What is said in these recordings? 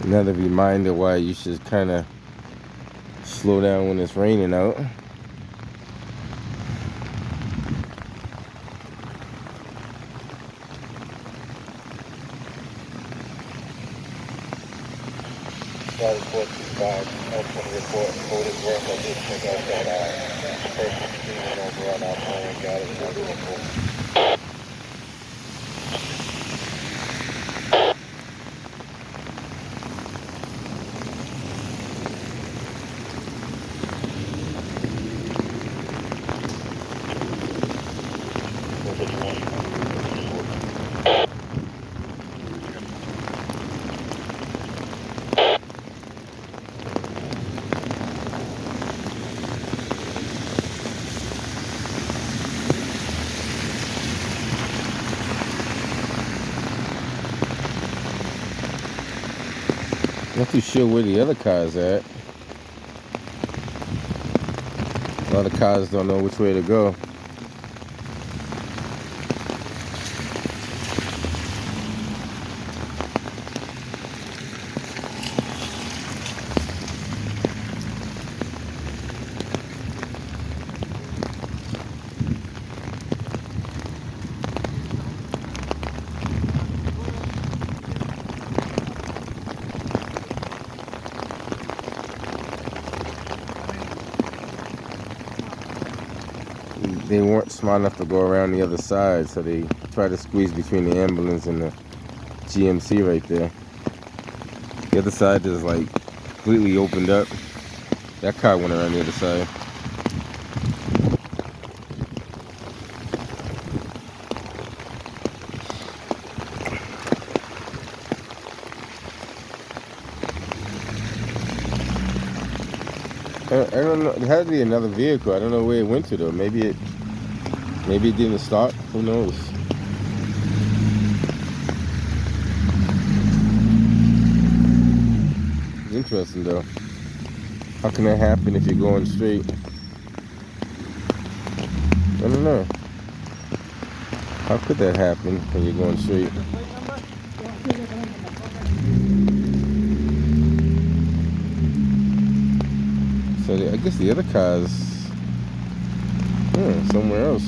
Another reminder why you should kind of slow down when it's raining out. Report 25, L20 report, code is work. I just check out that person speeding over on our phone, got it, another report. Not too sure where the other car's at. A lot of cars don't know which way to go. They weren't smart enough to go around the other side, so they tried to squeeze between the ambulance and the GMC right there. The other side is like completely opened up. That car went around the other side. I don't know. It had to be another vehicle. I don't know where it went to though. Maybe it didn't start. Who knows? It's interesting though. How can that happen if you're going straight? I don't know. How could that happen when you're going straight? So I guess the other car's somewhere else.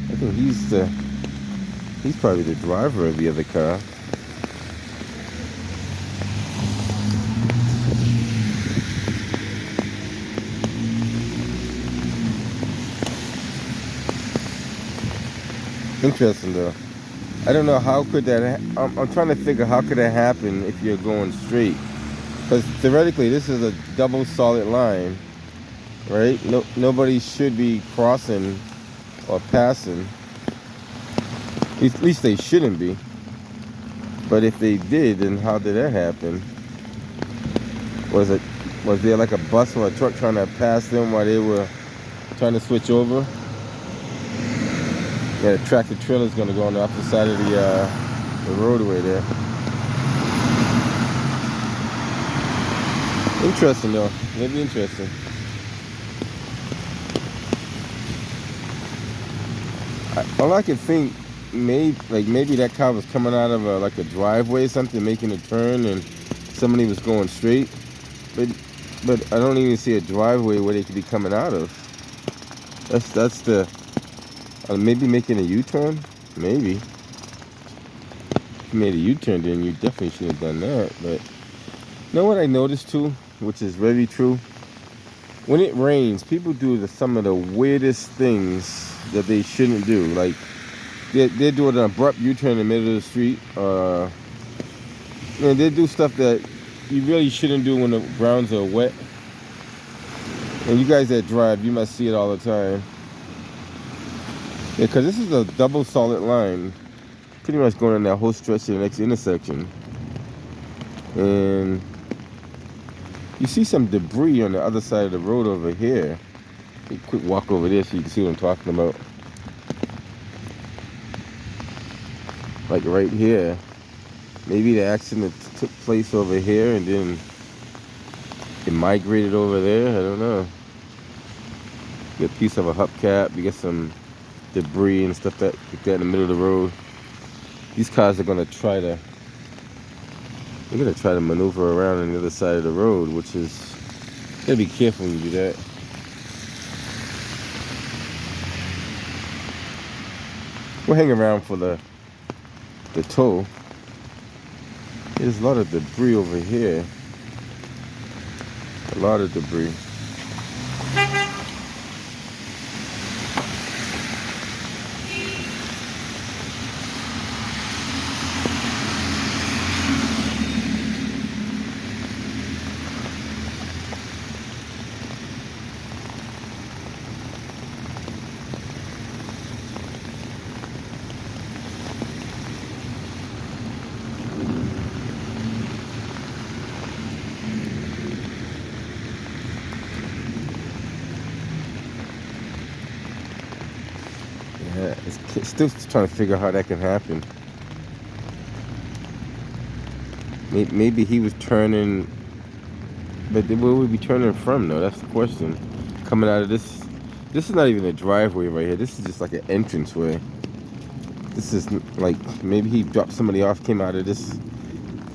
I think he's probably the driver of the other car. Interesting though. I don't know how could that. I'm trying to figure how could that happen if you're going straight. Because theoretically, this is a double solid line, right? Nobody should be crossing or passing. At least they shouldn't be. But if they did, then how did that happen? Was there like a bus or a truck trying to pass them while they were trying to switch over? Yeah, the tractor trailer's gonna go on the opposite side of the roadway there. Interesting though, maybe interesting. All I can think, maybe that car was coming out of like a driveway or something, making a turn, and somebody was going straight. But I don't even see a driveway where they could be coming out of. That's the maybe making a U-turn. Maybe if you made a U-turn, then you definitely should have done that. But you know what I noticed too, which is very true. When it rains, people do some of the weirdest things that they shouldn't do. Like they're doing an abrupt U-turn in the middle of the street. They do stuff that you really shouldn't do when the grounds are wet. And you guys that drive, you must see it all the time. Yeah, because this is a double solid line, pretty much going on that whole stretch to the next intersection. And you see some debris on the other side of the road over here. Take a quick walk over there so you can see what I'm talking about. Like right here. Maybe the accident took place over here and then it migrated over there. I don't know. You get a piece of a hubcap. You get some debris and stuff like that in the middle of the road. These cars are going to try to You're gonna try to maneuver around on the other side of the road, which is, you gotta be careful when you do that. We'll hang around for the tow. There's a lot of debris over here. A lot of debris. Yeah, it's still trying to figure out how that can happen. Maybe he was turning, but where would we be turning from though? That's the question. Coming out of this is not even a driveway right here. This is just like an entranceway. This is like, maybe he dropped somebody off, came out of this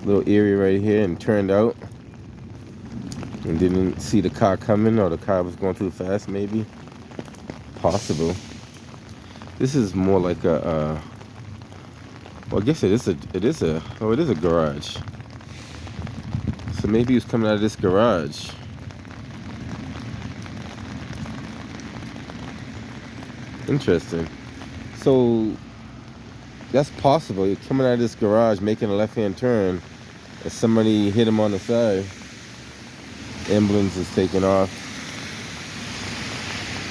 little area right here and turned out and didn't see the car coming, or the car was going too fast. Maybe, possible. This is more like a well, I guess it is a garage. So maybe he was coming out of this garage. Interesting. So that's possible. You're coming out of this garage, making a left-hand turn, and somebody hit him on the side. Ambulance is taking off.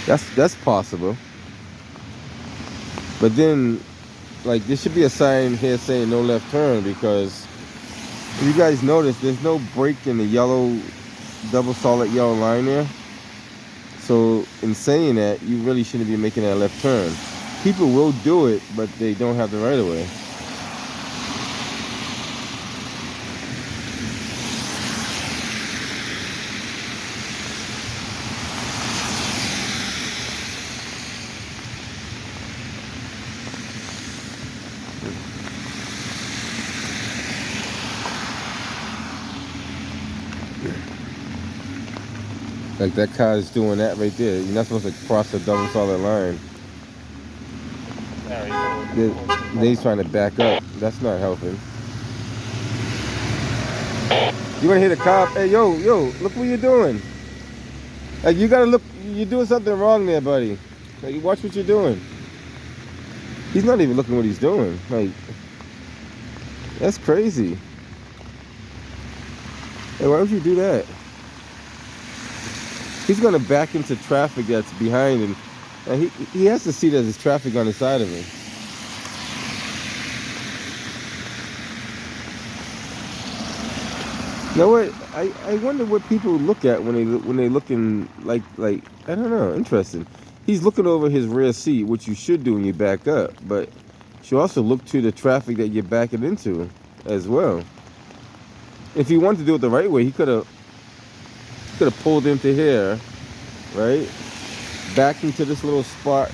That's possible. But then, like, there should be a sign here saying no left turn, because if you guys notice, there's no break in the yellow, double solid yellow line there. So in saying that, you really shouldn't be making that left turn. People will do it, but they don't have the right of way. Like, that car is doing that right there. You're not supposed to cross the double solid line. He's trying to back up. That's not helping. You want to hit a cop? Hey, yo, look what you're doing. Like, you gotta look. You're doing something wrong there, buddy. Like, watch what you're doing. He's not even looking what he's doing. Like, that's crazy. Hey, why would you do that? He's gonna back into traffic that's behind him, and he has to see that there's traffic on the side of him. You know what? I wonder what people look at when they looking like I don't know. Interesting. He's looking over his rear seat, which you should do when you back up, but you should also look to the traffic that you're backing into as well. If he wanted to do it the right way, he could have pulled into here, right? Back into this little spot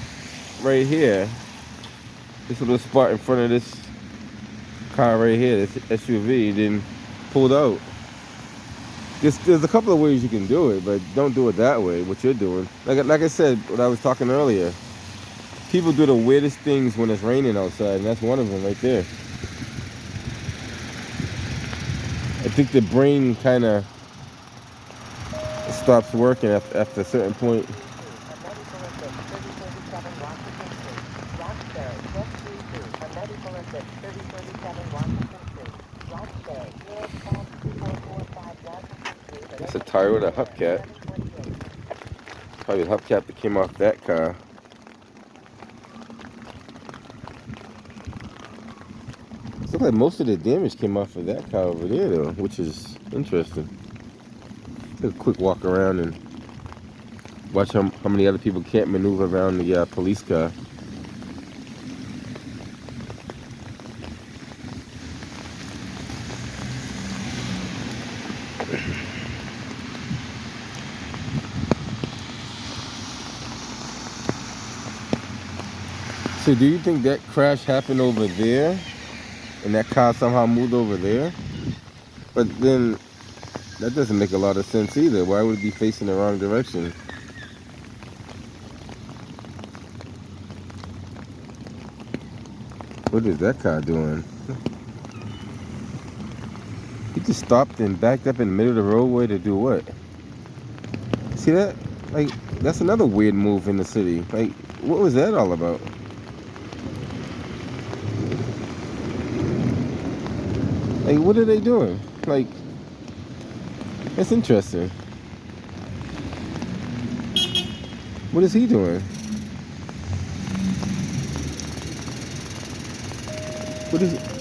right here. This little spot in front of this car right here, this SUV, then pulled out. There's a couple of ways you can do it, but don't do it that way, what you're doing. Like I said, what I was talking earlier, people do the weirdest things when it's raining outside, and that's one of them right there. I think the brain kind of stops working after a certain point. That's a tire with a hubcap. Probably the hubcap that came off that car. Looks like most of the damage came off of that car over there, though, which is interesting. Take a quick walk around and watch how many other people can't maneuver around the police car. So do you think that crash happened over there and that car somehow moved over there? But then that doesn't make a lot of sense either. Why would it be facing the wrong direction? What is that car doing? He just stopped and backed up in the middle of the roadway to do what? See that? Like, that's another weird move in the city. Like, what was that all about? Like, what are they doing? Like, that's interesting. What is he doing?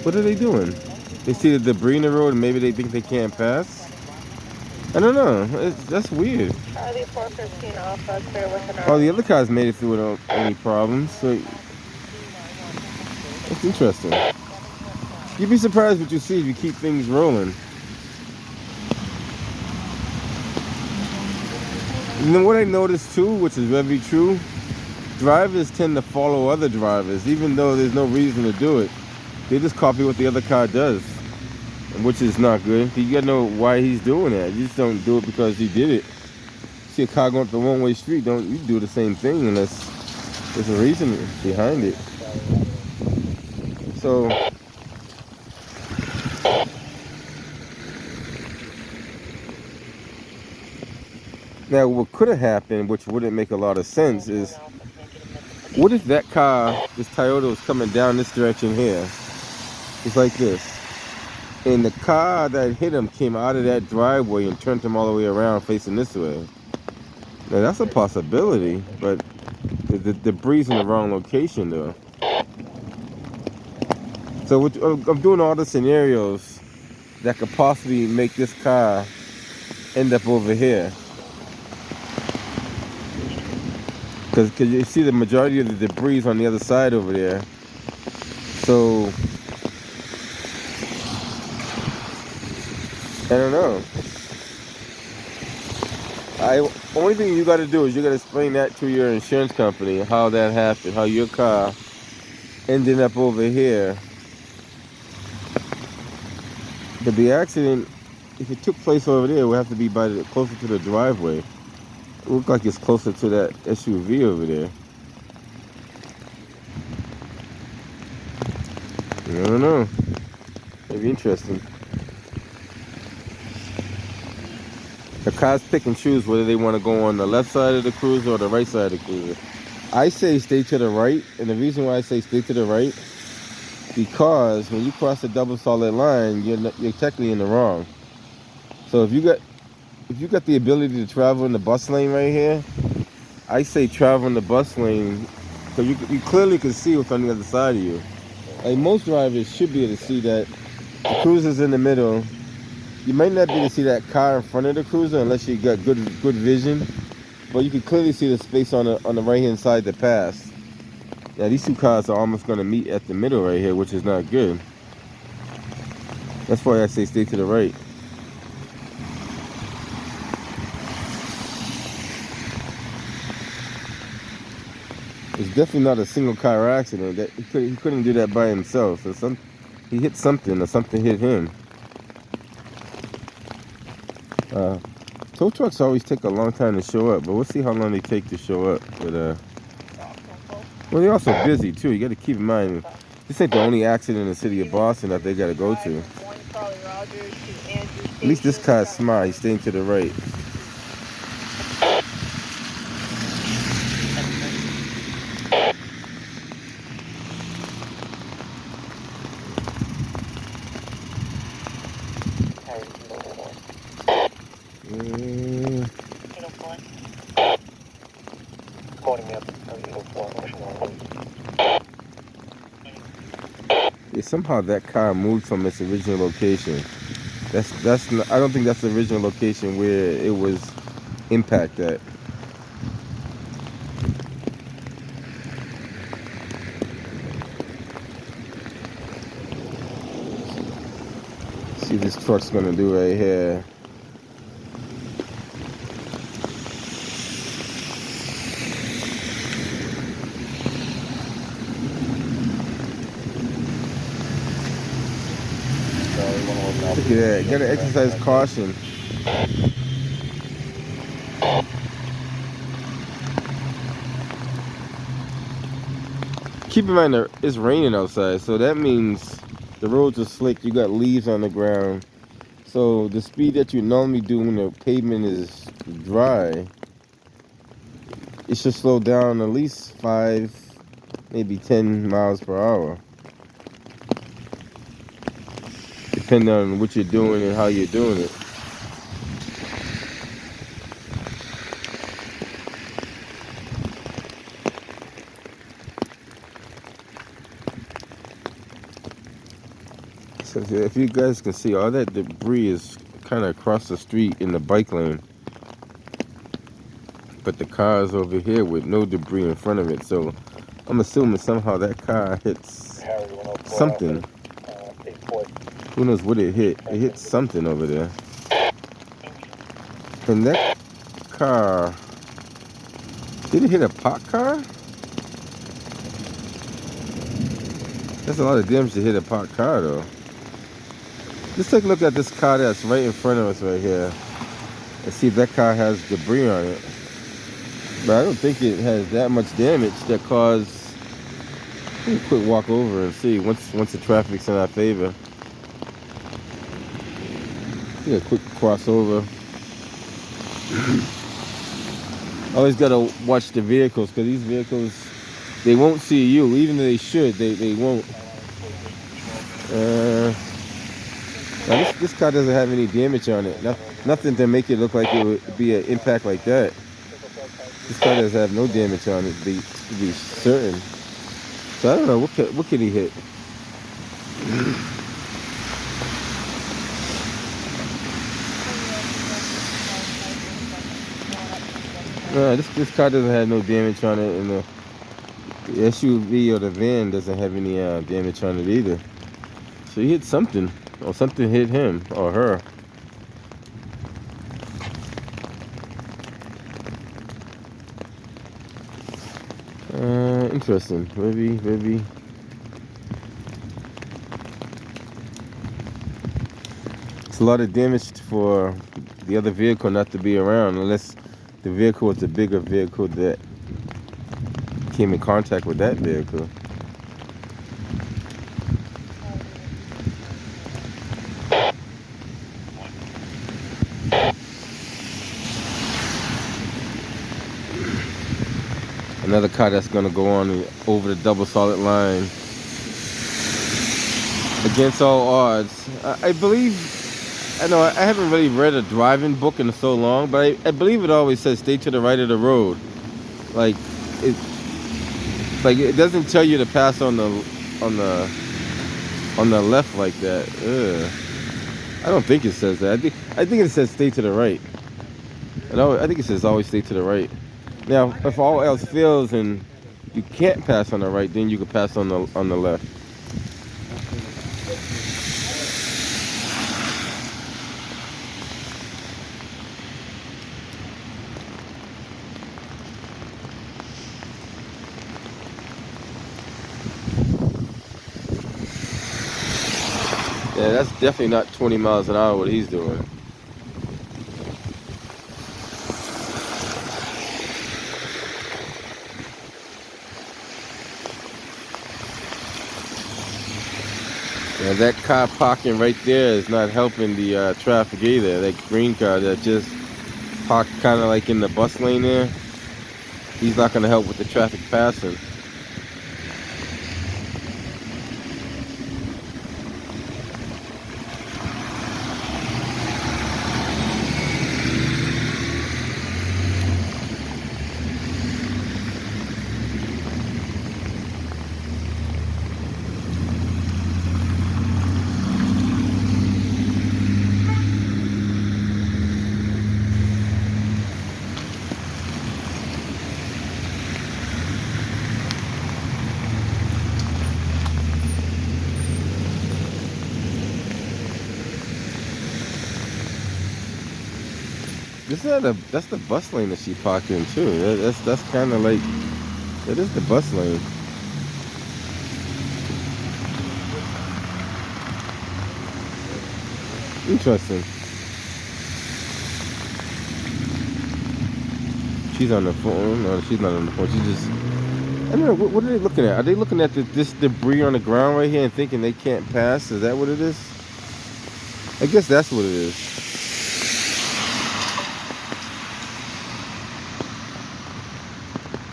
What are they doing? They see the debris in the road and maybe they think they can't pass? I don't know. That's weird. Charlie 415 Alpha, clear with an All the other cars made it through without any problems. So that's interesting. You'd be surprised what you see if you keep things rolling. And then what I noticed too, which is very true, drivers tend to follow other drivers, even though there's no reason to do it. They just copy what the other car does, which is not good. You gotta know why he's doing that. You just don't do it because he did it. See a car going up the one-way street, don't you do the same thing unless there's a reason behind it. So now what could have happened, which wouldn't make a lot of sense, is what if that car, this Toyota, was coming down this direction here? It's like this. And the car that hit him came out of that driveway and turned him all the way around facing this way. Now that's a possibility, but the debris in the wrong location though. So I'm doing all the scenarios that could possibly make this car end up over here. Because you see the majority of the debris on the other side over there. So I don't know. Only thing you got to do is you got to explain that to your insurance company, how that happened, how your car ended up over here. But the accident, if it took place over there, it would have to be closer to the driveway. It looked like it's closer to that SUV over there. I don't know. It'd be interesting. The cars pick and choose whether they want to go on the left side of the cruiser or the right side of the cruiser. I say stay to the right, and the reason why I say stay to the right, because when you cross the double solid line, you're technically in the wrong. So if you got the ability to travel in the bus lane right here, I say travel in the bus lane, because you clearly can see what's on the other side of you. Like most drivers should be able to see that the cruiser's in the middle. You might not be able to see that car in front of the cruiser unless you got good vision, but you can clearly see the space on the right hand side to pass. Now these two cars are almost going to meet at the middle right here, which is not good. That's why I say stay to the right. It's definitely not a single car accident. That he couldn't do that by himself. So he hit something or something hit him. Tow trucks always take a long time to show up, but we'll see how long they take to show up. But well, they're also busy too. You got to keep in mind, this ain't the only accident in the city of Boston that they got to go to. At least this car's smart. He's staying to the right. Yeah, somehow that car moved from its original location. That's not, I don't think that's the original location where it was impacted at. See what this truck's gonna do right here. Look at that. Gotta exercise caution. Keep in mind that it's raining outside, so that means the roads are slick. You got leaves on the ground. So the speed that you normally do when the pavement is dry, it should slow down at least 5, maybe 10 miles per hour. Depending on what you're doing and how you're doing it. So if you guys can see, all that debris is kind of across the street in the bike lane. But the car is over here with no debris in front of it. So I'm assuming somehow that car hits something. Who knows what it hit? It hit something over there. And that car, did it hit a parked car? That's a lot of damage to hit a parked car though. Let's take a look at this car that's right in front of us right here and see if that car has debris on it. But I don't think it has that much damage that caused. Let me quick walk over and see once the traffic's in our favor. Do a quick crossover. Always gotta watch the vehicles because these vehicles, they won't see you, even though they should. They won't. Now this car doesn't have any damage on it. Nothing to make it look like it would be an impact like that. This car doesn't have no damage on it to be certain. So I don't know, what could he hit? This car doesn't have no damage on it, and the SUV or the van doesn't have any damage on it either. So he hit something, or something hit him or her. Interesting. Maybe. It's a lot of damage for the other vehicle not to be around, unless the vehicle was a bigger vehicle that came in contact with that vehicle. Another car that's gonna go on over the double solid line. Against all odds. I believe, I know I haven't really read a driving book in so long, but I believe it always says stay to the right of the road. Like it doesn't tell you to pass on the left like that. Ugh. I don't think it says that. I think it says stay to the right. I think it says always stay to the right. Now, if all else fails and you can't pass on the right, then you can pass on the left. Yeah, that's definitely not 20 miles an hour what he's doing. Yeah, that car parking right there is not helping the traffic either. That green car that just parked kind of like in the bus lane there, he's not going to help with the traffic passing. That's the bus lane that she parked in too. That's kind of like, that is the bus lane. Interesting. She's on the phone. No, she's not on the phone. She's just. I don't know. What are they looking at? Are they looking at this debris on the ground right here and thinking they can't pass? Is that what it is? I guess that's what it is.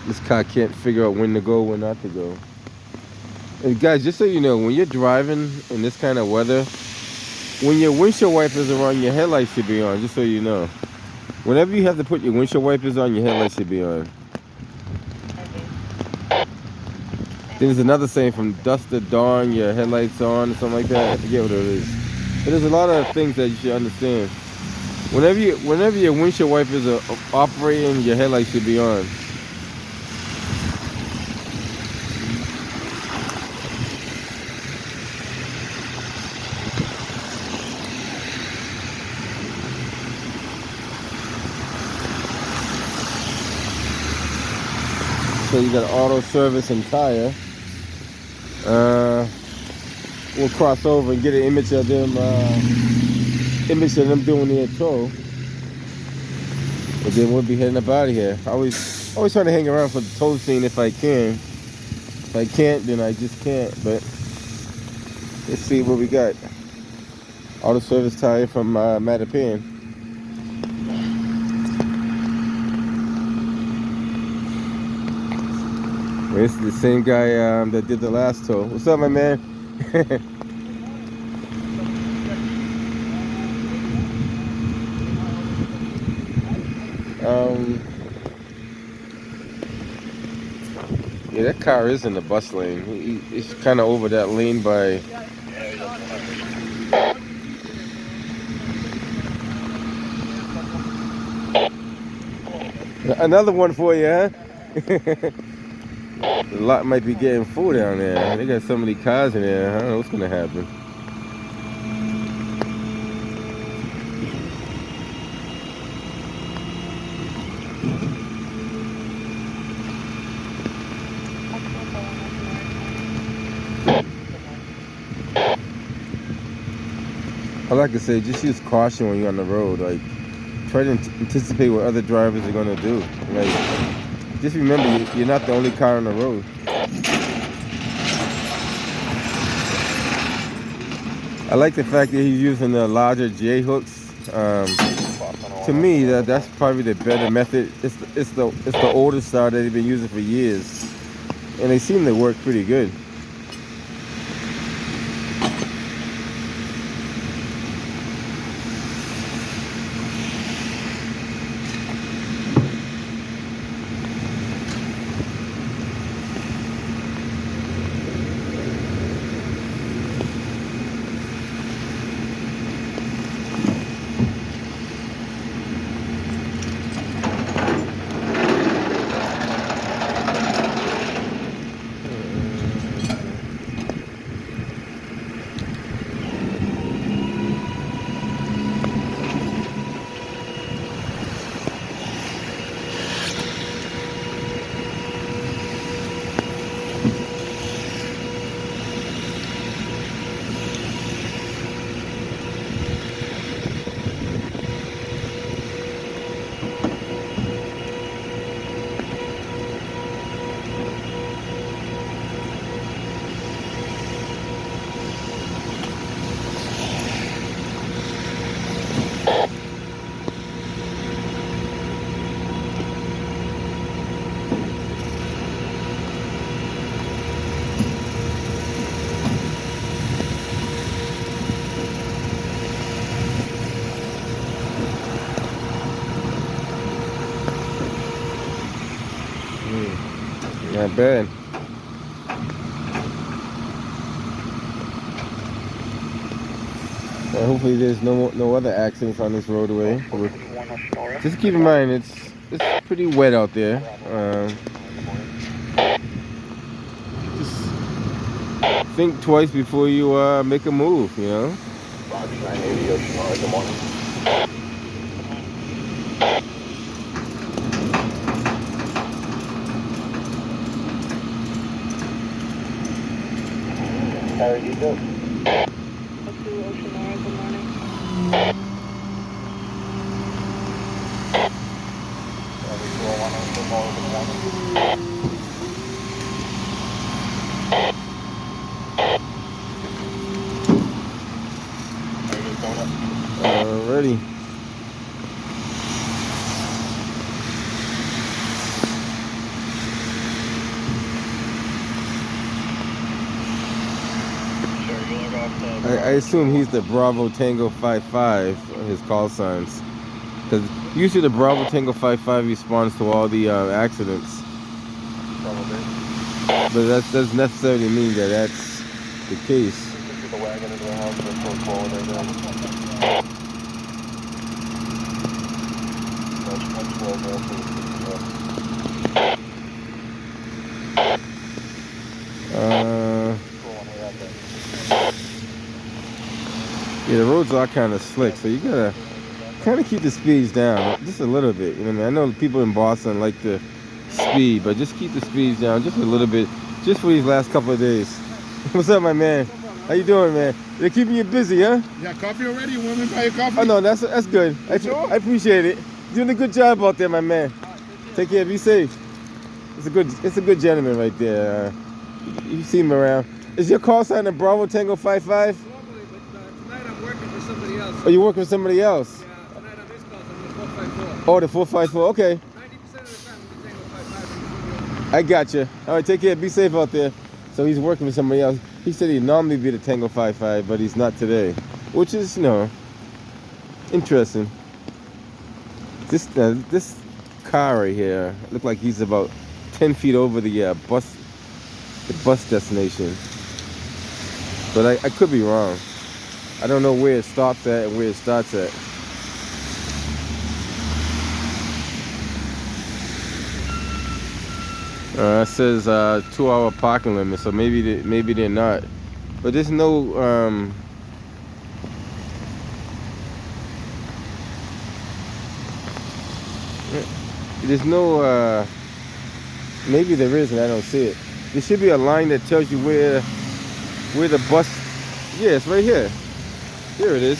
This car can't figure out when to go, when not to go. And guys, just so you know, when you're driving in this kind of weather, when your windshield wipers are on, your headlights should be on, just so you know. Whenever you have to put your windshield wipers on, your headlights should be on. There's another saying, from dusk to dawn, your headlights on, or something like that. I forget what it is. But there's a lot of things that you should understand. Whenever your windshield wipers are operating, your headlights should be on. So you got auto service and tire. We'll cross over and get an image of them doing their tow. But then we'll be heading up out of here. I always trying to hang around for the tow scene if I can. If I can't, then I just can't. But let's see what we got. Auto service tire from Mattapan. This is the same guy that did the last tow. What's up, my man? Yeah, that car is in the bus lane. He's kind of over that lane by. Another one for you, huh? The lot might be getting full down there. They got so many cars in there. I don't know what's gonna happen. I like to say, just use caution when you're on the road. Like, try to anticipate what other drivers are gonna do. Like, just remember, you're not the only car on the road. I like the fact that he's using the larger J hooks. To me, that's probably the better method. It's the older style that they've been using for years, and they seem to work pretty good. Not bad. Well, hopefully there's no other accidents on this roadway. Just keep in mind it's pretty wet out there. Just think twice before you make a move. You know. Good morning. How are you doing? Ocean Air, good morning. Alrighty. I assume he's the Bravo Tango 55, his call signs. Because usually the Bravo Tango 55 responds to all the accidents. But that doesn't necessarily mean that that's the case. Yeah, the roads are kind of slick, so you gotta kind of keep the speeds down just a little bit. You know what I mean? I know people in Boston like the speed, but just keep the speeds down just a little bit, just for these last couple of days. What's up, my man? How you doing, man? They're keeping you busy, huh? You got coffee already? You want me to buy your coffee? Oh no, that's good. I appreciate it. You're doing a good job out there, my man. Take care. Be safe. It's a good gentleman right there. You see him around. Is your call sign a Bravo Tango 55? Normally, but tonight I'm working for somebody else. Oh, you working for somebody else? Yeah, tonight I'm his calls. I'm the 454. Oh, the 454. Okay. 90% of the time I'm the Tango 55. I got you. All right, take care. Be safe out there. So he's working for somebody else. He said he'd normally be the Tango 55, but he's not today, which is, interesting. This car right here looked like he's about 10 feet over the bus destination, but I could be wrong. I don't know where it stops at and where it starts at. It says 2-hour parking limit, so maybe they're not. But there's no maybe there is and I don't see it. There should be a line that tells you where the bus. Yeah, it's right here. Here it is.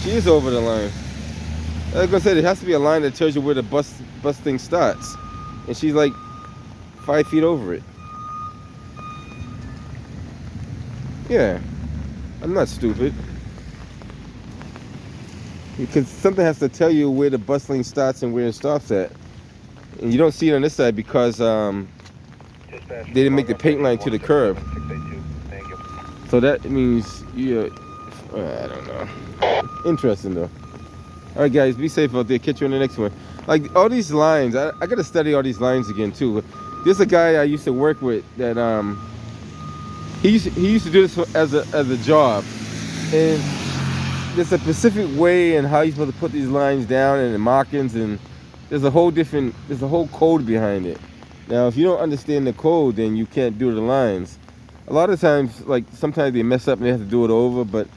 She is over the line. I was gonna say there has to be a line that tells you where the bus thing starts, and she's like 5 feet over it. Yeah, I'm not stupid. Because something has to tell you where the bus lane starts and where it stops at. And you don't see it on this side because they didn't make the paint line to the curb. So that means I don't know. Interesting though. All right, guys, be safe out there. Catch you on the next one. Like all these lines, I gotta study all these lines again too. There's a guy I used to work with that he used to do this as a job, and there's a specific way and how you're supposed to put these lines down and the markings, and there's a whole code behind it. Now, if you don't understand the code, then you can't do the lines. A lot of times, like sometimes they mess up and they have to do it over, but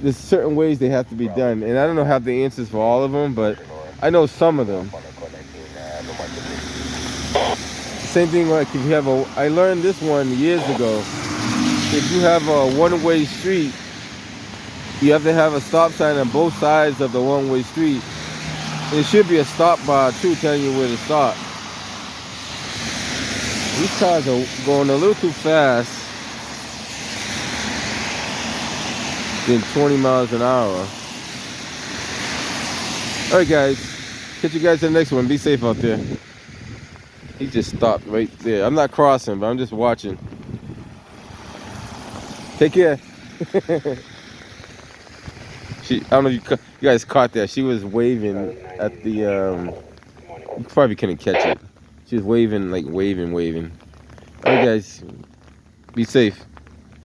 there's certain ways they have to be done, and I don't know have the answers for all of them, but I know some of them. Same thing like if you have I learned this one years ago. If you have a one-way street, you have to have a stop sign on both sides of the one-way street. There should be a stop bar too telling you where to stop. These cars are going a little too fast than 20 miles an hour. Alright guys, catch you guys in the next one. Be safe out there. He just stopped right there. I'm not crossing, but I'm just watching. Take care. I don't know if you guys caught that. She was waving at the, you probably couldn't catch it. She was waving, like waving. All right, guys, be safe.